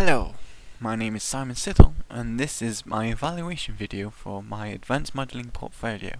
Hello, my name is Simon Siddall, and this is my evaluation video for my advanced modelling portfolio.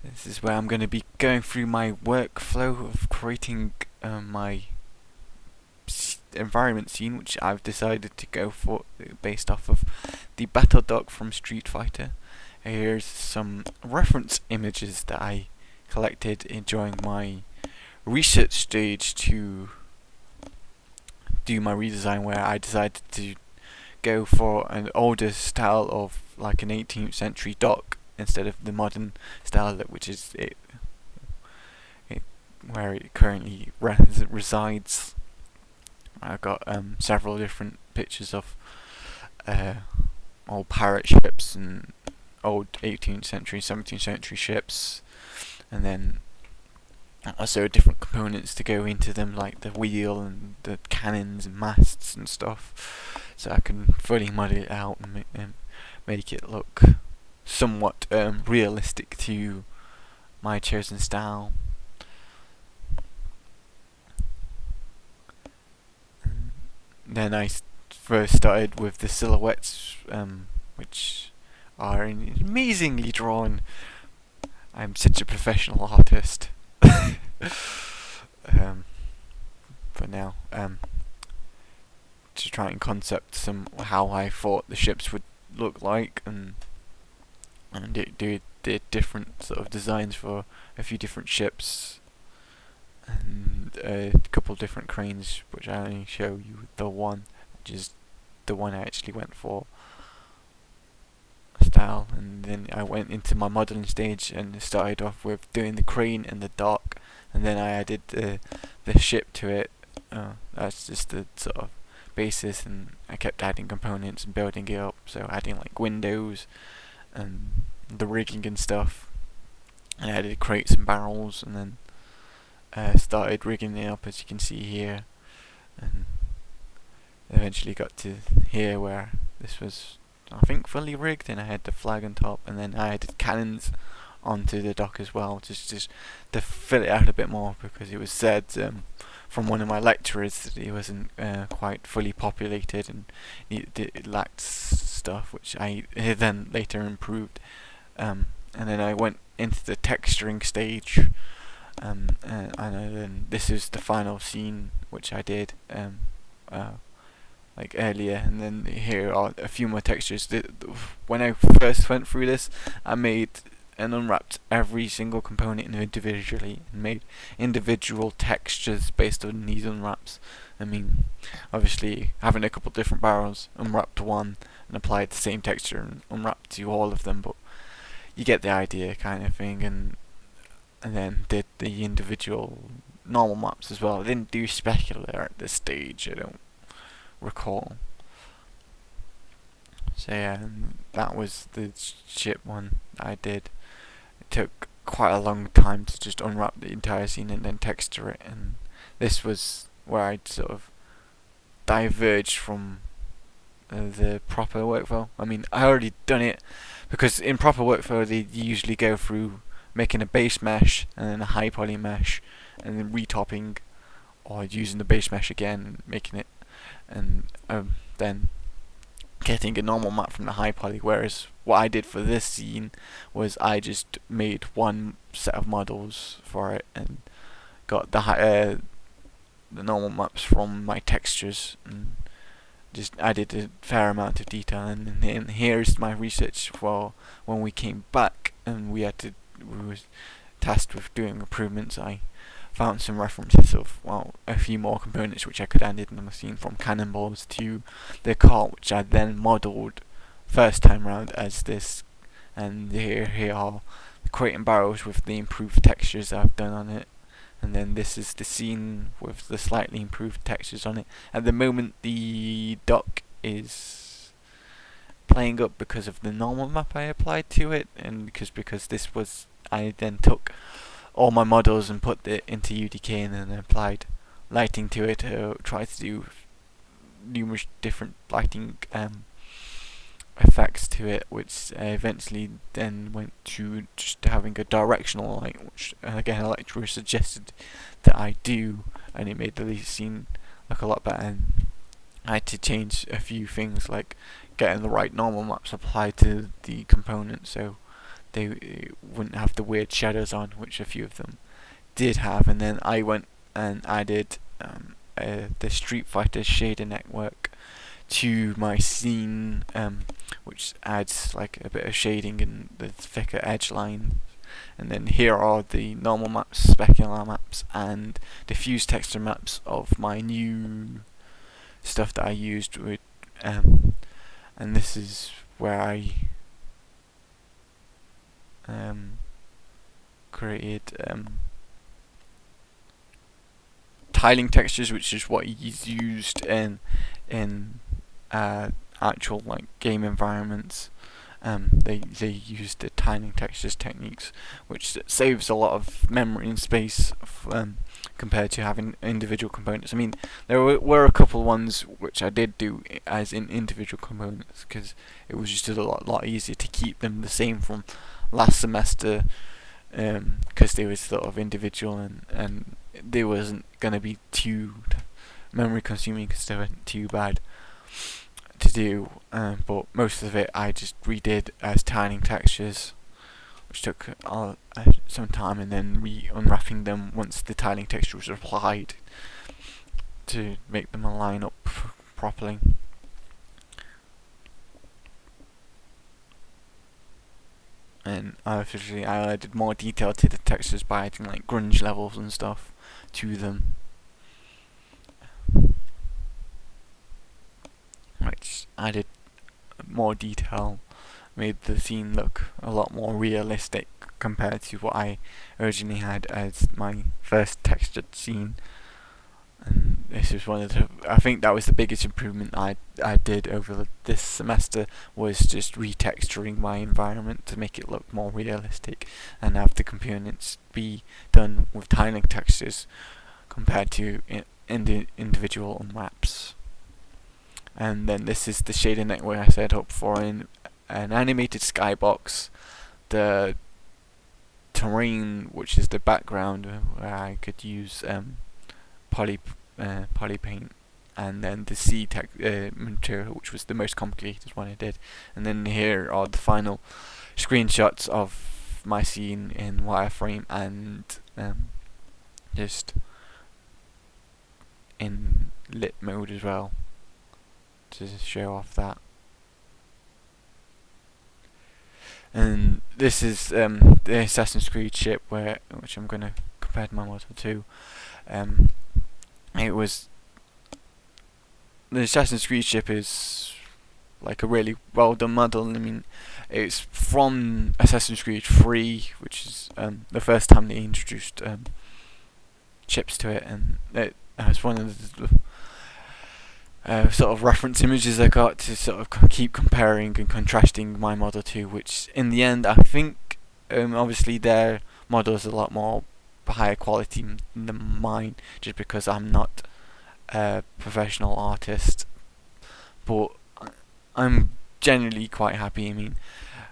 This is where I'm going to be going through my workflow of creating my environment scene, which I've decided to go for based off of the battle dog from Street Fighter. Here's some reference images that I collected during my research stage to do my redesign, where I decided to go for an older style of like an 18th century dock instead of the modern style, which is where it currently resides. I've got several different pictures of old pirate ships and old 18th century, 17th century ships, and then also different components to go into them, like the wheel and the cannons and masts and stuff, so I can fully model it out and make it look somewhat realistic to my chosen style. Then I first started with the silhouettes, which are amazingly drawn. I'm such a professional artist. For now, to try and concept how I thought the ships would look like, and did different sort of designs for a few different ships and a couple different cranes, which I only show you the one, which is the one I actually went for style. And then I went into my modelling stage and started off with doing the crane and the dock, and then I added the ship to it. That's just the sort of basis, and I kept adding components and building it up, so adding like windows and the rigging and stuff. I added crates and barrels, and then started rigging it up, as you can see here, and eventually got to here where this was, I think, fully rigged, and I had the flag on top, and then I added cannons onto the dock as well, just to fill it out a bit more, because it was said from one of my lecturers that it wasn't quite fully populated and it lacked stuff, which I then later improved. And then I went into the texturing stage, and then this is the final scene, which I did like earlier, and then here are a few more textures. When I first went through this, I made and unwrapped every single component individually and made individual textures based on these unwraps. I mean, obviously having a couple different barrels, unwrapped one and applied the same texture and unwrapped to all of them, but you get the idea, kind of thing. And then did the individual normal maps as well. I didn't do specular at this stage, I don't recall. So yeah, that was the ship one that I did. It took quite a long time to just unwrap the entire scene and then texture it, and this was where I'd sort of diverged from the proper workflow. I mean, I already done it, because in proper workflow they usually go through making a base mesh and then a high poly mesh and then retopping, or using the base mesh again and making it, and then getting a normal map from the high poly. Whereas what I did for this scene was I just made one set of models for it and got the normal maps from my textures, and just added a fair amount of detail. And then here's my research for when we came back and we were tasked with doing improvements. I found some references of, well, a few more components which I could add in the scene, from cannonballs to the cart, which I then modelled first time round as this. And here are the crate and barrels with the improved textures I've done on it. And then this is the scene with the slightly improved textures on it. At the moment the dock is playing up because of the normal map I applied to it, and because this was, I then took all my models and put it into UDK and then applied lighting to it, tried to do numerous different lighting effects to it, which eventually then went to just having a directional light, which again a lecturer suggested that I do, and it made the scene look a lot better. And I had to change a few things, like getting the right normal maps applied to the components, so they wouldn't have the weird shadows on, which a few of them did have. And then I went and added the Street Fighter shader network to my scene, which adds like a bit of shading and the thicker edge line. And then here are the normal maps, specular maps, and diffuse texture maps of my new stuff that I used with, and this is where I created tiling textures, which is what is used in actual like game environments. They use the tiling textures techniques, which saves a lot of memory and space compared to having individual components. I mean, there were a couple ones which I did do as in individual components, because it was just a lot easier to keep them the same from last semester, because they were sort of individual, and they wasn't going to be too memory consuming because they weren't too bad to do, but most of it I just redid as tiling textures, which took some time, and then unwrapping them once the tiling texture was applied to make them align up properly. And obviously I added more detail to the textures by adding like grunge levels and stuff to them, which added more detail, made the scene look a lot more realistic compared to what I originally had as my first textured scene. And this is I think that was the biggest improvement I did over this semester, was just retexturing my environment to make it look more realistic and have the components be done with tiling textures compared to individual maps. And then this is the shader network I set up for an animated skybox, the terrain, which is the background, where I could use poly paint, and then the sea material, which was the most complicated one I did. And then here are the final screenshots of my scene in wireframe and just in lit mode as well, to show off that. And this is the Assassin's Creed ship, which I'm going to compare my model to. It was the Assassin's Creed ship is like a really well done model. I mean, it's from Assassin's Creed 3, which is the first time they introduced ships to it, and it was one of the sort of reference images I got to sort of keep comparing and contrasting my model to, which in the end I think obviously their model is a lot more higher quality than mine, just because I'm not a professional artist, but I'm generally quite happy. I mean,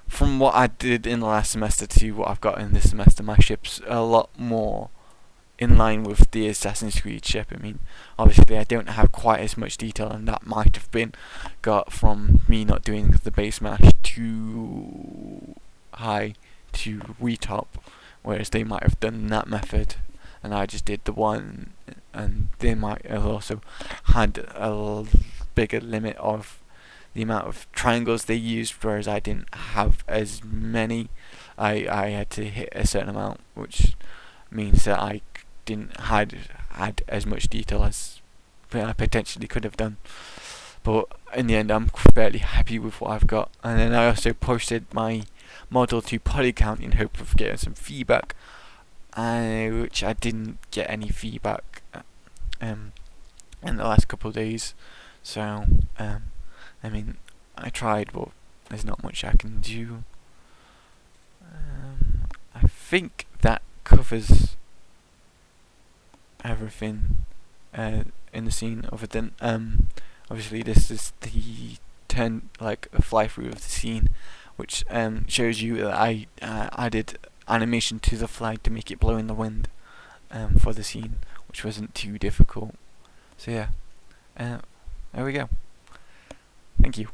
from what I did in the last semester to what I've got in this semester, my ship's a lot more in line with the Assassin's Creed ship. I mean, obviously I don't have quite as much detail, and that might have been got from me not doing the base match too high to retop, whereas they might have done that method and I just did the one, and they might have also had a bigger limit of the amount of triangles they used, whereas I didn't have as many. I had to hit a certain amount, which means that I didn't add as much detail as I potentially could have done. But in the end, I'm fairly happy with what I've got. And then I also posted my model to Polycount in hope of getting some feedback, which I didn't get any feedback in the last couple of days. So I mean, I tried, but there's not much I can do. I think that covers everything in the scene, other than obviously this is the a fly through of the scene, which shows you that I added animation to the flag to make it blow in the wind for the scene, which wasn't too difficult. So yeah. there we go. Thank you.